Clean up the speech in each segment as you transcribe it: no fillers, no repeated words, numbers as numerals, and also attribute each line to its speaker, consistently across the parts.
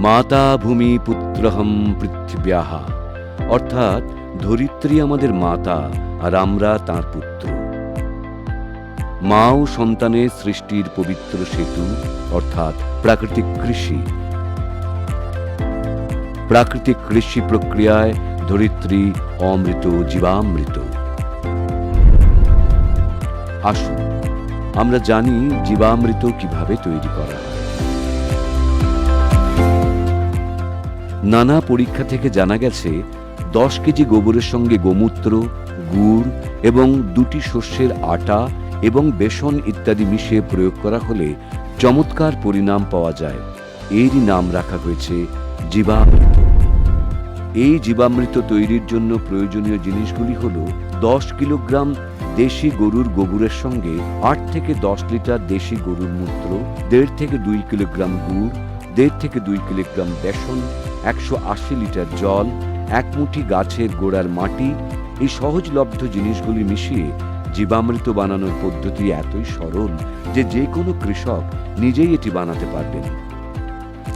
Speaker 1: মাতা ভূমি পুত্রহম পৃথিব্যাহ, অর্থাৎ ধরিত্রী আমাদের মাতা আর আমরা তাঁর পুত্র। মা ও সন্তানের সৃষ্টির পবিত্র সেতু অর্থাৎ প্রাকৃতিক কৃষি। প্রাকৃতিক কৃষি প্রক্রিয়ায় ধরিত্রী অমৃত জীবামৃত। আসুন আমরা জানি জীবামৃত কিভাবে তৈরি করা হয়। নানা পরীক্ষা থেকে জানা গেছে 10 কেজি গোবরের সঙ্গে গোমূত্র, গুড় এবং 2টি শস্যের আটা এবং বেসন ইত্যাদি মিশিয়ে প্রয়োগ করা হলে চমৎকার পরিণাম পাওয়া যায়। এরই নাম রাখা হয়েছে জীবামৃত। এই জীবামৃত তৈরির জন্য প্রয়োজনীয় জিনিসগুলি হল 10 কিলোগ্রাম দেশি গরুর গোবরের সঙ্গে 8 থেকে 10 লিটার দেশি গরুর মূত্র, 1.5 থেকে 2 কিলোগ্রাম গুড়, 1.5 থেকে 2 কিলোগ্রাম বেসন, 180 লিটার জল, 1 মুঠি গাছের গোড়ার মাটি। এই সহজলভ্য জিনিসগুলি মিশিয়ে জীবামৃত বানানোর পদ্ধতি এতই সরল যে কোনো কৃষক নিজেই এটি বানাতে পারবেন।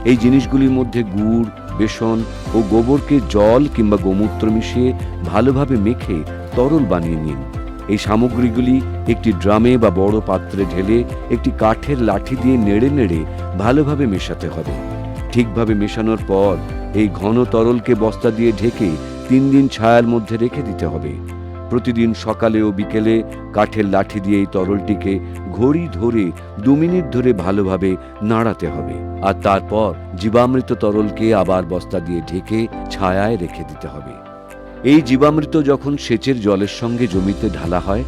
Speaker 1: এই জিনিসগুলির মধ্যে গুড়, বেসন ও গোবরকে জল কিংবা গোমূত্র মিশিয়ে ভালোভাবে মেখে তরল বানিয়ে নিন। এই সামগ্রীগুলি একটি ড্রামে বা বড় পাত্রে ঢেলে একটি কাঠের লাঠি দিয়ে নেড়ে নেড়ে ভালোভাবে মেশাতে হবে। ঠিকভাবে মেশানোর পর এই ঘন তরলকে বস্তা দিয়ে ঢেকে 3 দিন ছায়ার মধ্যে রেখে দিতে হবে। প্রতিদিন সকালে ও বিকেলে কাঠের লাঠি দিয়ে এই তরলটিকে ঘড়ি ধরে 2 মিনিট ধরে ভালোভাবে নাড়াতে হবে। আর তারপর জীবামৃত তরলকে আবার বস্তা দিয়ে ঢেকে ছায়ায় রেখে দিতে হবে। এই জীবামৃত যখন সেচের জলের সঙ্গে জমিতে ঢালা হয়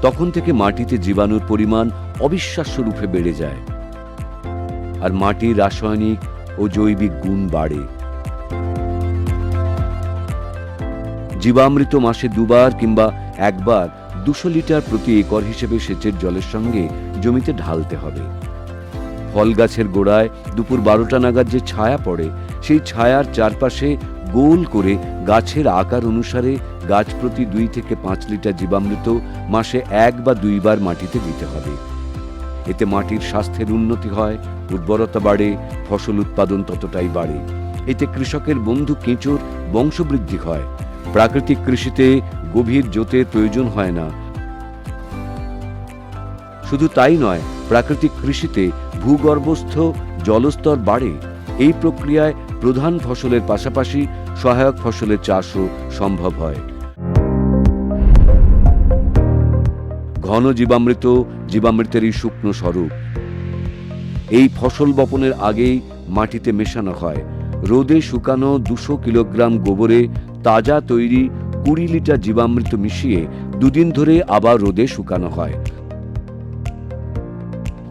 Speaker 1: তখন থেকে মাটিতে জীবাণুর পরিমাণ অবিশ্বাস্য রূপে বেড়ে যায় আর মাটির রাসায়নিক ও জৈবিক গুণ বাড়ে। জীবামৃত মাসে 2 বার কিংবা 1 বার 200 লিটার প্রতি একর হিসেবে সেচের জলের সঙ্গে জমিতে ঢালতে হবে। ফল গাছের গোড়ায় দুপুর 12টা নাগাদ যে ছায়া পড়ে সেই ছায়ার চারপাশে গোল করে গাছের আকার অনুসারে গাছ প্রতি 2 থেকে 5 লিটার জীবামৃত মাসে 1 বা 2 বার মাটিতে দিতে হবে। এতে মাটির স্বাস্থ্যের উন্নতি হয়, উর্বরতা বাড়ে, ফসল উৎপাদন ততটাই বাড়ে। এতে কৃষকের বন্ধু কেঁচোর বংশবৃদ্ধি হয়। প্রাকৃতিক কৃষিতে গভীর জোতের প্রয়োজন হয় না। শুধু তাই নয়, প্রাকৃতিক কৃষিতে ভূগর্ভস্থ জলস্তর বাড়ে। এই প্রক্রিয়ায় প্রধান ফসলের পাশাপাশি সহায়ক ফসলের চাষও সম্ভব হয়। ঘন জীবামৃত জীবামৃতেরই শুকনো স্বরূপ। এই ফসল বপনের আগেই মাটিতে মেশানো হয়। রোদে শুকানো 200 কিলোগ্রাম গোবরে তাজা তৈরি 20 লিটার জীবামৃত মিশিয়ে 2 দিন ধরে আবার রোদে শুকানো হয়।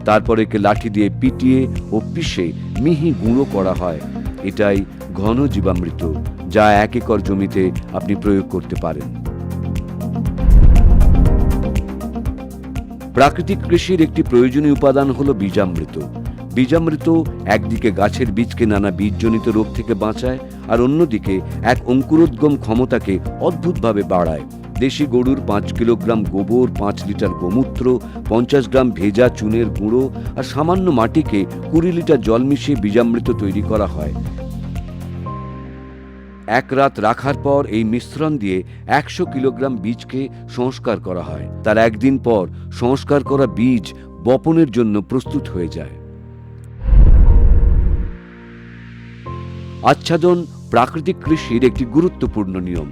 Speaker 1: তারপর একে লাঠি দিয়ে পিটিয়ে ও পিষে মিহি গুঁড়ো করা হয়। এটাই ঘন জীবামৃত, যা 1 একর জমিতে আপনি প্রয়োগ করতে পারেন। প্রাকৃতিক কৃষির একটি প্রয়োজনীয় উপাদান হল বীজামৃত। বীজামৃত একদিকে গাছের বীজকে নানা বীজজনিত রোগ থেকে বাঁচায় আর অন্যদিকে এক অঙ্কুরোদ্গম ক্ষমতাকে অদ্ভুতভাবে বাড়ায়। দেশি গরুর 5 কিলোগ্রাম গোবর, 5 লিটার গোমূত্র, 50 গ্রাম ভেজা চুনের গুঁড়ো আর সামান্য মাটিকে 20 লিটার জল মিশিয়ে বীজামৃত তৈরি করা হয়। 1 রাত রাখার পর এই মিশ্রণ দিয়ে 100 কিলোগ্রাম বীজকে সংস্কার করা হয়। তার 1 দিন পর সংস্কার করা বীজ বপনের জন্য প্রস্তুত হয়ে যায়। আচ্ছাদন প্রাকৃতিক কৃষির একটি গুরুত্বপূর্ণ নিয়ম।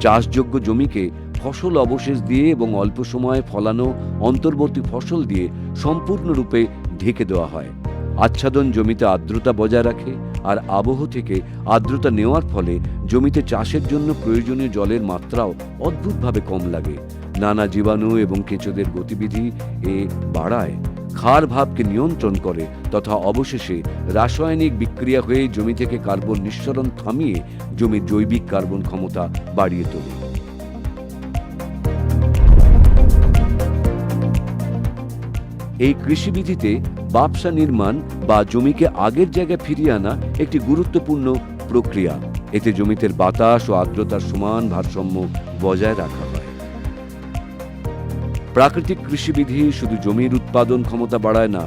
Speaker 1: চাষযোগ্য জমিকে ফসল অবশেষ দিয়ে এবং অল্প সময়ে ফলানো অন্তর্বর্তী ফসল দিয়ে সম্পূর্ণরূপে ঢেকে দেওয়া হয়। আচ্ছাদন জমিতে আর্দ্রতা বজায় রাখে আর আবহ থেকে আর্দ্রতা নেওয়ার ফলে জমিতে চাষের জন্য প্রয়োজনীয় জলের মাত্রাও অদ্ভুতভাবে কম লাগে। নানা জীবাণু এবং কেঁচোদের গতিবিধি এ বাড়ায়, ক্ষার ভাবকে নিয়ন্ত্রণ করে তথা অবশেষে রাসায়নিক বিক্রিয়া হয়ে জমি থেকে কার্বন নিঃসরণ থামিয়ে জমির জৈবিক কার্বন ক্ষমতা বাড়িয়ে তোলে। এই কৃষিবিধিতে বাপসা নির্মাণ বা জমিকে আগের জায়গায় ফিরিয়ে আনা একটি গুরুত্বপূর্ণ প্রক্রিয়া। এতে জমিতে বাতাস ও আর্দ্রতার সমান ভারসাম্য বজায় রাখা হয়। প্রাকৃতিক কৃষিবিধি শুধু জমির উৎপাদন ক্ষমতা বাড়ায় না,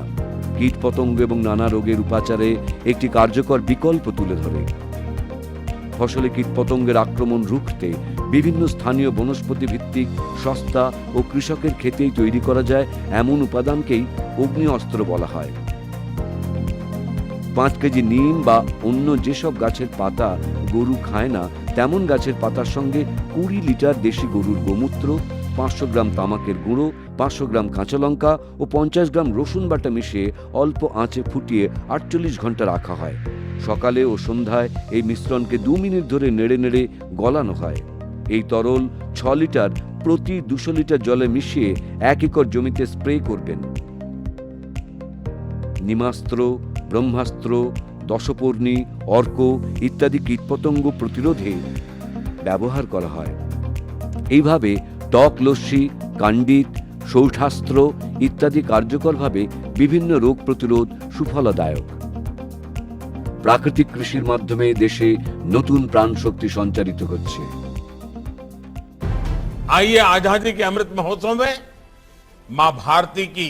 Speaker 1: কীটপতঙ্গ এবং নানা রোগের উপাচারে একটি কার্যকর বিকল্প তুলে ধরে। ফসলে কীটপতঙ্গের আক্রমণ রুখতে বিভিন্ন স্থানীয় বনস্পতি ভিত্তিক সস্তা ও কৃষকের ক্ষেতেই তৈরি করা যায় এমন উপাদানকেই অগ্নি অস্ত্র বলা হয়। 5 কেজি নিম বা অন্য যেসব গাছের পাতা গরু খায় না তেমন গাছের পাতার সঙ্গে 20 লিটার দেশি গরুর গোমূত্র, 500 গ্রাম তামাকের গুঁড়ো, 500 গ্রাম কাঁচা লঙ্কা ও 50 গ্রাম রসুন বাটা মিশিয়ে অল্প আঁচে ফুটিয়ে 48 ঘন্টা রাখা হয়। সকালে ও সন্ধ্যায় এই মিশ্রণকে 2 মিনিট ধরে নেড়ে নেড়ে গলানো হয়। এই তরল 6 লিটার প্রতি 200 লিটার জলে মিশিয়ে 1 একর জমিতে স্প্রে করবেন। নিমাস্ত্র, ব্রহ্মাস্ত্র, দশপর্ণী, অর্ক ইত্যাদি কীটপতঙ্গ প্রতিরোধে ব্যবহার করা হয়। এইভাবে টক লস্যি, কাণ্ডিত, সৌঠাস্ত্র ইত্যাদি কার্যকরভাবে বিভিন্ন রোগ প্রতিরোধ সুফলদায়ক। প্রাকৃতিক কৃষির মাধ্যমে দেশে নতুন প্রাণ শক্তি সঞ্চারিত হচ্ছে।
Speaker 2: आइए आजादी के अमृत महोत्सव में मां भारती की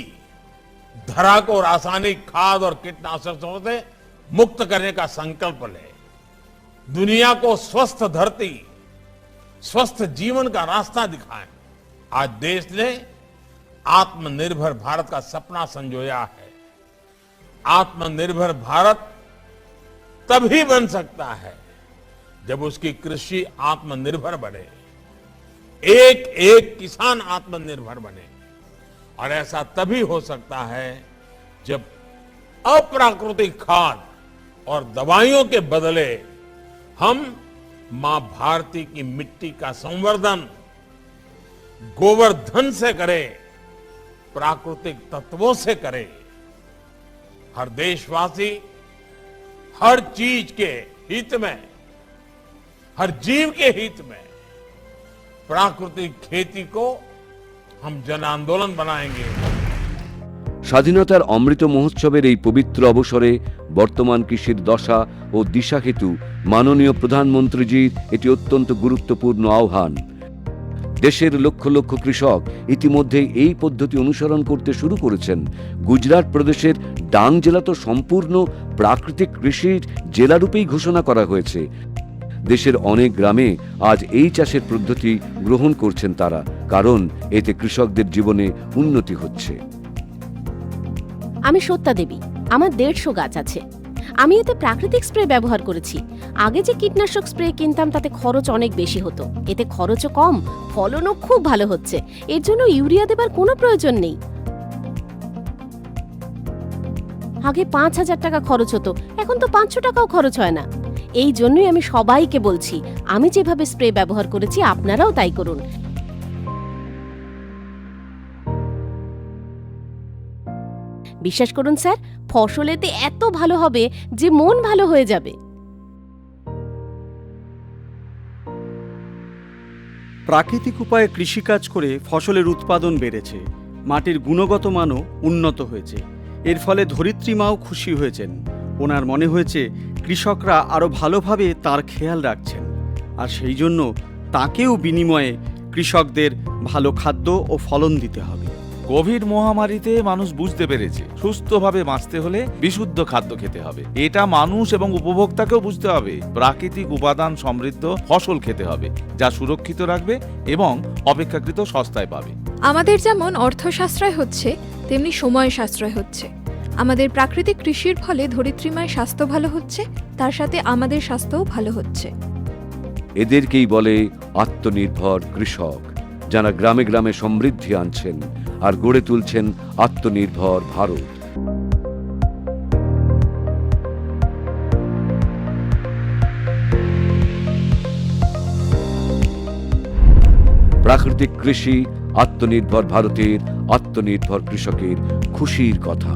Speaker 2: धरा को रासायनिक खाद और कीटनाशकों से मुक्त करने का संकल्प ले। दुनिया को स्वस्थ धरती, स्वस्थ जीवन का रास्ता दिखाएं। आज देश ने आत्मनिर्भर भारत का सपना संजोया है। आत्मनिर्भर भारत तभी बन सकता है जब उसकी कृषि आत्मनिर्भर बने, एक एक किसान आत्मनिर्भर बने। और ऐसा तभी हो सकता है जब अप्राकृतिक खाद और दवाइयों के बदले हम मां भारती की मिट्टी का संवर्धन गोवर्धन से करें, प्राकृतिक तत्वों से करें। हर देशवासी हर चीज के हित में, हर जीव के हित में प्राकृतिक खेती को हम जन आंदोलन बनाएंगे।
Speaker 1: স্বাধীনতার অমৃত মহোৎসবের এই পবিত্র অবসরে বর্তমান কৃষির দশা ও দিশা হেতু মাননীয় প্রধানমন্ত্রীজির এটি অত্যন্ত গুরুত্বপূর্ণ আহ্বান। দেশের লক্ষ লক্ষ কৃষক ইতিমধ্যেই এই পদ্ধতি অনুসরণ করতে শুরু করেছেন। গুজরাট প্রদেশের ডাং জেলা তো সম্পূর্ণ প্রাকৃতিক কৃষির জেলারূপেই ঘোষণা করা হয়েছে। দেশের অনেক গ্রামে আজ এই চাষের পদ্ধতি গ্রহণ করছেন তারা, কারণ এতে কৃষকদের জীবনে উন্নতি হচ্ছে।
Speaker 3: আমি সত্যা দেবী, আমার 150 গাছ আছে। আমি এতে প্রাকৃতিক স্প্রে ব্যবহার করেছি। আগে যে কীটনাশক স্প্রে কিনতাম তাতে খরচ অনেক বেশি হতো, এতে খরচও কম, ফলনও খুব ভালো হচ্ছে। এর জন্য ইউরিয়া দেবার কোনো প্রয়োজন নেই। আগে 5000 টাকা খরচ হতো, এখন তো 500 টাকাও খরচ হয় না। এই জন্যই আমি সবাইকে বলছি, আমি যেভাবে স্প্রে ব্যবহার করেছি আপনারাও তাই করুন। বিশ্বাস করুন স্যার, ফসল এতে এত ভালো হবে যে মন ভালো হয়ে যাবে।
Speaker 4: প্রাকৃতিক উপায়ে কৃষিকাজ করে ফসলের উৎপাদন বেড়েছে, মাটির গুণগত মানও উন্নত হয়েছে। এর ফলে ধরিত্রী মাও খুশি হয়েছেন। ওনার মনে হয়েছে কৃষকরা আরও ভালোভাবে তার খেয়াল রাখছেন, আর সেই জন্য তাকেও বিনিময়ে কৃষকদের ভালো খাদ্য ও ফলন দিতে হবে।
Speaker 5: কোভিড মহামারীতে মানুষ বুঝতে পেরেছে সুস্থভাবে বাঁচতে হলে বিশুদ্ধ খাদ্য খেতে হবে। এটা মানুষ এবং উপভোক্তাকেও বুঝতে হবে। প্রাকৃতিক উপাদান সমৃদ্ধ ফসল খেতে হবে, যা সুরক্ষিত রাখবে এবং অপেক্ষাকৃত সস্তায় পাবে।
Speaker 6: আমাদের যেমন অর্থ সাশ্রয় হচ্ছে, তেমনি সময় সাশ্রয় হচ্ছে। আমাদের প্রাকৃতিক কৃষির ফলে ধরিত্রীমার স্বাস্থ্য ভালো হচ্ছে, তার সাথে আমাদের স্বাস্থ্যও ভালো হচ্ছে।
Speaker 1: এদেরকেই বলে আত্মনির্ভর কৃষক, যারা গ্রামে গ্রামে সমৃদ্ধি আনছেন আর গড়ে তুলছেন আত্মনির্ভর ভারত। প্রাকৃতিক কৃষি আত্মনির্ভর ভারতের আত্মনির্ভর কৃষকের খুশির কথা।